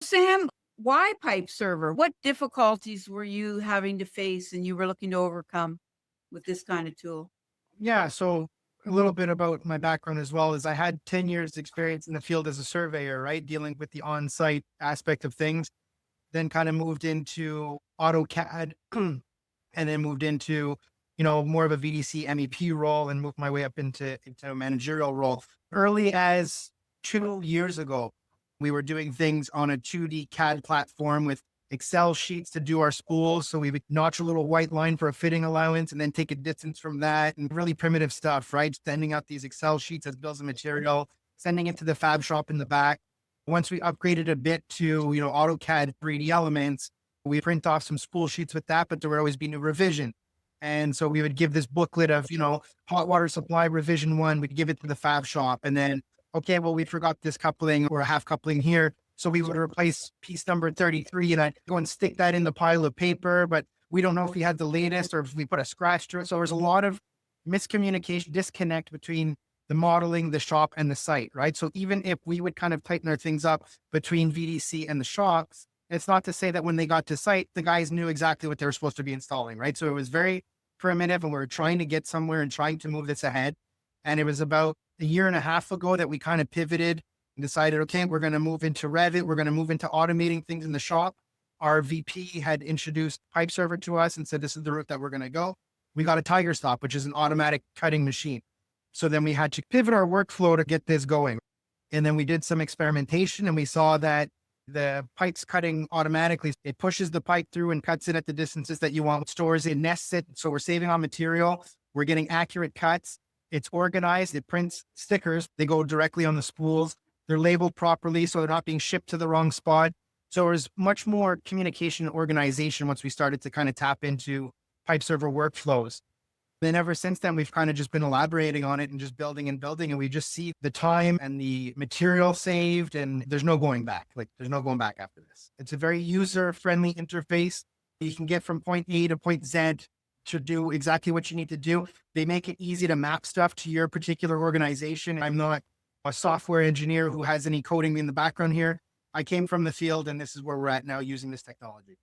Sam, why PipeServer? What difficulties were you having to face and you were looking to overcome with this kind of tool? Yeah, so a little bit about my background as well is I had 10 years experience in the field as a surveyor, right? Dealing with the on-site aspect of things, then kind of moved into AutoCAD and then moved into, more of a VDC MEP role and moved my way up into a managerial role. Early as 2 years ago, we were doing things on a 2D CAD platform with Excel sheets to do our spools. So we would notch a little white line for a fitting allowance and then take a distance from that and really primitive stuff, right? Sending out these Excel sheets as bills of material, sending it to the fab shop in the back. Once we upgraded a bit to, AutoCAD 3D elements, we print off some spool sheets with that, but there would always be new revision. And so we would give this booklet of, hot water supply revision one, we'd give it to the fab shop. And then, okay, well, we forgot this coupling or a half coupling here. So we would replace piece number 33 and I'd go and stick that in the pile of paper, but we don't know if we had the latest or if we put a scratch through it. So there's a lot of miscommunication, disconnect between the modeling, the shop, and the site, right? So even if we would kind of tighten our things up between VDC and the shops, it's not to say that when they got to site, the guys knew exactly what they were supposed to be installing, right? So it was very primitive and we were trying to get somewhere and trying to move this ahead. And it was about a year and a half ago that we kind of pivoted and decided, okay, we're going to move into Revit. We're going to move into automating things in the shop. Our VP had introduced PipeServer to us and said, this is the route that we're going to go. We got a Tiger Stop, which is an automatic cutting machine. So then we had to pivot our workflow to get this going. And then we did some experimentation and we saw that the pipe's cutting automatically. It pushes the pipe through and cuts it at the distances that you want, stores it, nests it. So we're saving on material. We're getting accurate cuts. It's organized. It prints stickers. They go directly on the spools. They're labeled properly, so they're not being shipped to the wrong spot. So there's much more communication and organization once we started to kind of tap into PipeServer workflows. Then ever since then, we've kind of just been elaborating on it and just building and building. And we just see the time and the material saved and there's no going back. Like there's no going back after this. It's a very user-friendly interface. You can get from point A to point Z to do exactly what you need to do. They make it easy to map stuff to your particular organization. I'm not a software engineer who has any coding in the background here. I came from the field and this is where we're at now using this technology.